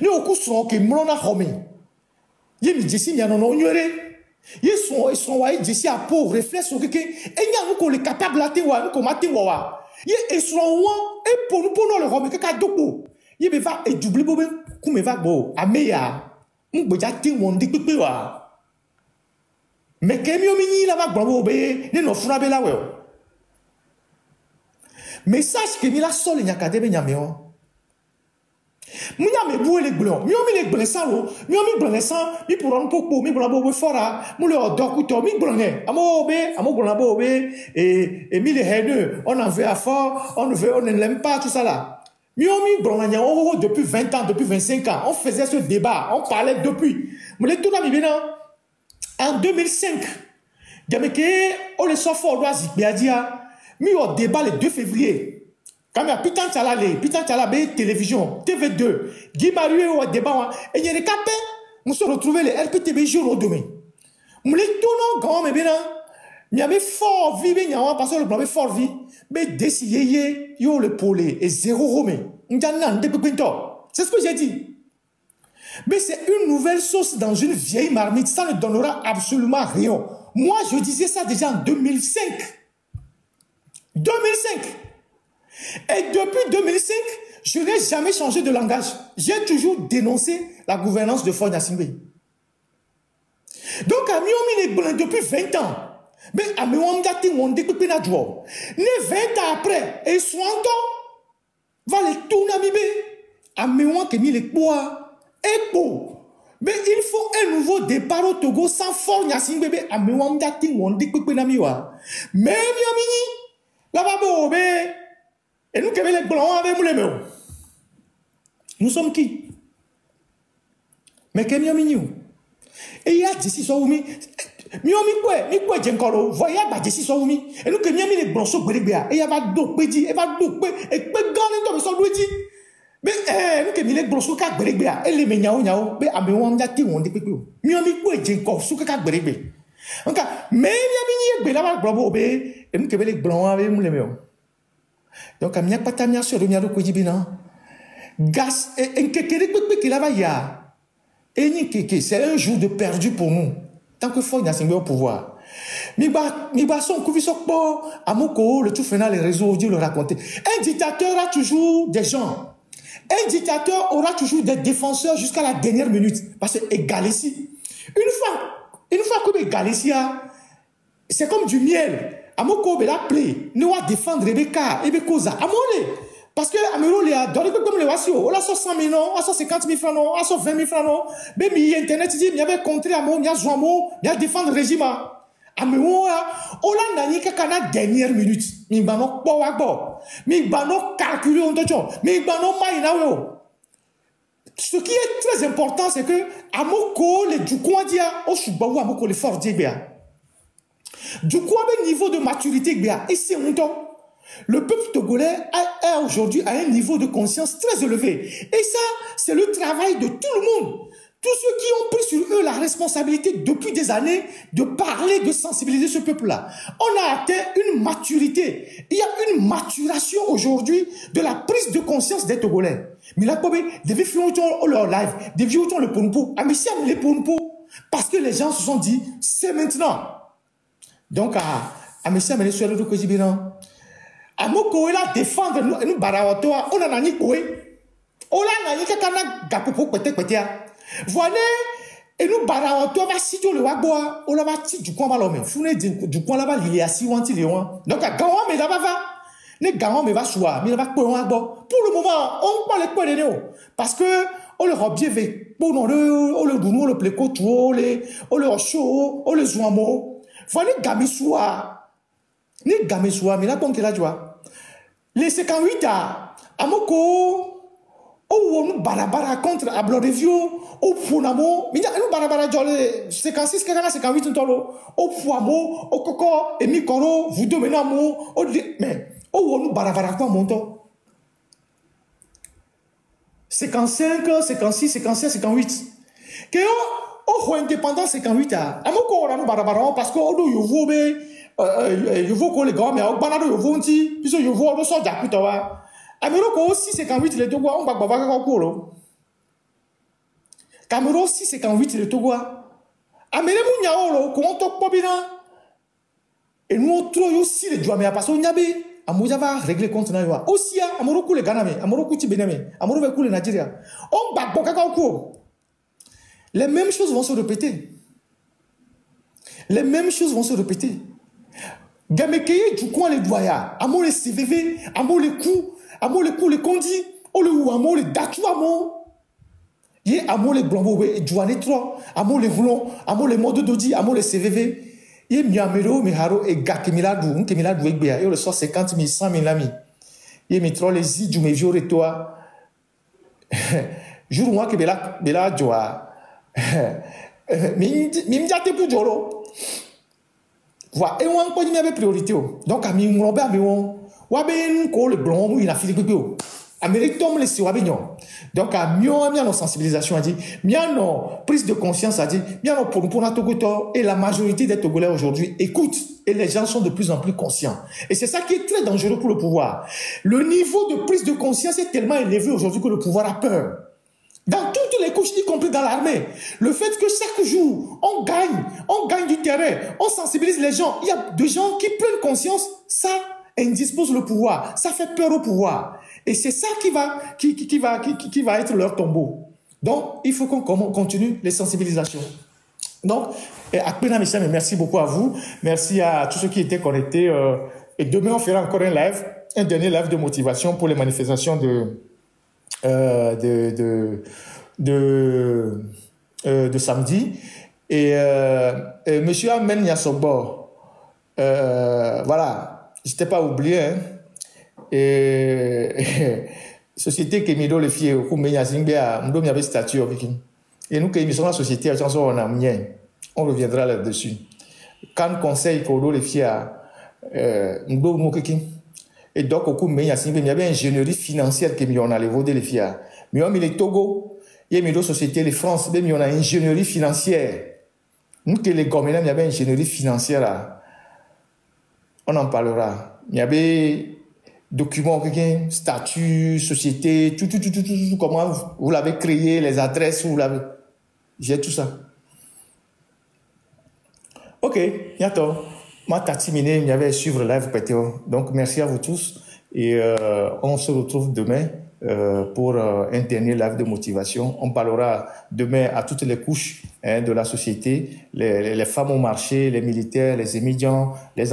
Ni oku son ke mlona homi. Ye mi jesi nya nono nyere. Ye son wa jesi a po réflexe ke enya nu ko le capable la te wa nu ko mate wa. Ye son wa e po nu po no le homi ke ka doko. Ye be va e double bobe ku me va bo ameya. Ngbeja te won de pepe wa. Mais kemi o mini la va gbo be ne no funa be la we. Message que mi la sol nya ka de be nya me o. Mouya me boué les blancs, mi omi les blancs sans l'eau, mi omi blanc sans, mi pour un popo, mi blanc bobe fora, moule odor couteau, mi blanc, amo blanc bobe, et mi les haineux, on en veut à fort, on ne l'aime pas, tout ça là. Mi omi blanc, depuis 20 ans, depuis 25 ans, on faisait ce débat, on parlait depuis. Moule tout la mi bien, en 2005, Gameke, on les sort fort, doit zikbiadia, mi au débat le 2 février. Quand il y a Pitan Tchala, télévision, TV2, Guy Marie au débat, et il y a des capés, nous se retrouvons les RPTB jour au demain. Nous les tournons grand, mais bien, il y avait fort vie, il y a parce que le plan avait fort vie, mais décidé, yo le polé, et zéro romé. C'est ce que j'ai dit. Mais c'est une nouvelle sauce dans une vieille marmite, ça ne donnera absolument rien. Moi, je disais ça déjà en 2005. 2005. Et depuis 2005, je n'ai jamais changé de langage. J'ai toujours dénoncé la gouvernance de Faure Gnassingbé. Donc, à Miomi depuis 20 ans, mais à Miomi on découpe na joie. Ne 20 ans après, et Swanto va les tourner à Mibé. À Miomi qui mis les poids, et pour. Mais il faut un nouveau départ au Togo sans Faure Gnassingbé. À Miomi on découpe na miwa. Mais Miomi, là-bas, mais. Et nous, qui les blancs avec nous, nous sommes qui? Mais qui est mignon? Et il y a des si sont mis. Miomi quoi, Jenkolo, voyez, bah, des si sont mis. Et nous, qui mis les blancs sur Bérébéa. Et il y a pas d'eau, et pas d'eau, et pas de gants, et sont doués. Mais, nous, qui mis les blancs sur Bérébéa. Et les méniao, mais à me on a dit, on dit, Miomi quoi, Jenkolo, sur Bérébéa. En cas, mais il y a bien, bravo, et nous, qui les blancs avec nous. Donc, il n'y a pas de temps sur le miaro Kouidibina. Gas, et c'est un jour de perdu pour nous. Tant que Faure Gnassingbé au pouvoir. Mi son Kouvisokpo, Amoko, le tout final, les réseaux, Dieu le raconter. Un dictateur a toujours des gens. Un dictateur aura toujours des défenseurs jusqu'à la dernière minute. Parce que Galicie, une fois que Galicie, c'est comme du miel. Amoko be la play, ne wa défendre Rebecca, Ebekoza, Amole. Parce que Amero le a donné comme le wasio, on a 100 000 non, on a 50 000 francs non, on a 20 000 francs non. Mais mi internet dit, il y avait contre Amo, il y a Zouamo, il y a défendre le régime. Amero, on a nani kakana dernière minute. Mi bano po, mi bano calculer on dojo, mi bano maïnawo. Ce qui est très important, c'est que Amoko le Djoukouadia, au Choubaou, Amoko le Fort Djébéa. Du coup, avec niveau de maturité, et c'est longtemps, le peuple togolais est aujourd'hui à un niveau de conscience très élevé. Et ça, c'est le travail de tout le monde. Tous ceux qui ont pris sur eux la responsabilité depuis des années de parler, de sensibiliser ce peuple-là. On a atteint une maturité. Il y a une maturation aujourd'hui de la prise de conscience des Togolais. Mais là, des vieux ont leur live, des vieux ont le ponpo, les ponpo, parce que les gens se sont dit, c'est maintenant. Donc, à Messia Ménésuel de Koujibiran, à Moko, il a défendre nous, Barawato, on a ni Koué. On a ni Kakana Gapopo, peut-être. Voilà, et nous, Barawato, va si tu le waboa, on va si du coin malomé. Founé du coin là-bas, il y a si wanti les oins. Donc, à Gawan, mais là-bas va. Les Gawan, mais va choisir, mais va pour le moment, on parle de quoi de nous. Parce que, on le robie avec, on le dounou, le pléco, on le chaud, on le zouamo. Voilà, ni Gamissoua, mais là, bon, qu'il a joie. Les 58 à Amoko, oh, nous barabara contre Ablorevio, au Funamo, mais nous barabara jolé, 56, 58, au Fuamo, au Coco, et Mikoro, vous deux menamo, mais, oh, nous barabara quoi, mon temps? 55, 56, 57, 58. Que oh, indépendance 58 à Amoko, on a nous barabara, parce que oh, you voulez les gars, mais au banado, you voulez, puisque you voulez, on sort d'Akutawa. Améroko aussi 58, les deux, on va bavaga au colo. Cameroun 6,58 le Togo. Amene Mouniaolo, comment on peut bien? Et nous, on trouve aussi les Djouamé, parce qu'on y a bien. Amouja va régler contre nous. Aussi, Amoroku le Ghana, Amoroku Tibéname, Amoroku le Nigeria. On bat bon cacao. Les mêmes choses vont se répéter. Les mêmes choses vont se répéter. Gamekeye du coin les doya, Amo les CVV, Amo les coups, les condis, Olo ou Amo les datou Amo. Yé Amo les blambo, Douane 3, Amo les voulons, Amo les modes d'Odi, Amo les CVV. Yé miamero, miharo et gakemiladou, kemiladou ekbea, et le sort 50 000, 100 000 amis. Yé mitro les zidou, mes vieux et toi. Jour moi que bela joa. Mimdiate pour jolo. Voilà, et on peut dire priorité. Donc, à mi m'robe à mi on. Waben ko le blanc, il a filé bébé. Amérique tombe les si wabignon. Donc, à mieux, bien nos sensibilisation a dit, bien nos prise de conscience a dit, bien nos pour notre Togoto et la majorité des Togolais aujourd'hui écoutent et les gens sont de plus en plus conscients. Et c'est ça qui est très dangereux pour le pouvoir. Le niveau de prise de conscience est tellement élevé aujourd'hui que le pouvoir a peur. Dans toutes les couches, y compris dans l'armée, le fait que chaque jour, on gagne du terrain, on sensibilise les gens. Il y a des gens qui prennent conscience, ça indispose le pouvoir, ça fait peur au pouvoir. Et c'est ça qui va être leur tombeau. Donc, il faut qu'on continue les sensibilisations. Donc, merci beaucoup à vous. Merci à tous ceux qui étaient connectés. Et demain, on fera encore un dernier live de motivation pour les manifestations de samedi. Et monsieur Amen Yasobo, voilà, je t'ai pas oublié, hein. Et société qui me le fier au Kouménia Zingbea, nous avons statut. Et nous, qui sommes la société, on reviendra là-dessus. Quand conseil qu'on le fier, nous avons et donc, au Kouménia Zingbea, il y avait une ingénierie financière qui on allait voter les fiers. Mais on a les Togo, il y a une société, les France, mais on a une ingénierie financière. Nous, que les gommes, il y avait une ingénierie financière. On en parlera. Il y avait documents, statut, société, tout, comment vous l'avez créé, les adresses, vous l'avez. J'ai tout ça. Ok, bientôt. Moi, Tati Miné, il y avait suivre live PTO. Donc, merci à vous tous. Et on se retrouve demain pour un dernier live de motivation. On parlera demain à toutes les couches de la société, les femmes au marché, les militaires, les étudiants, les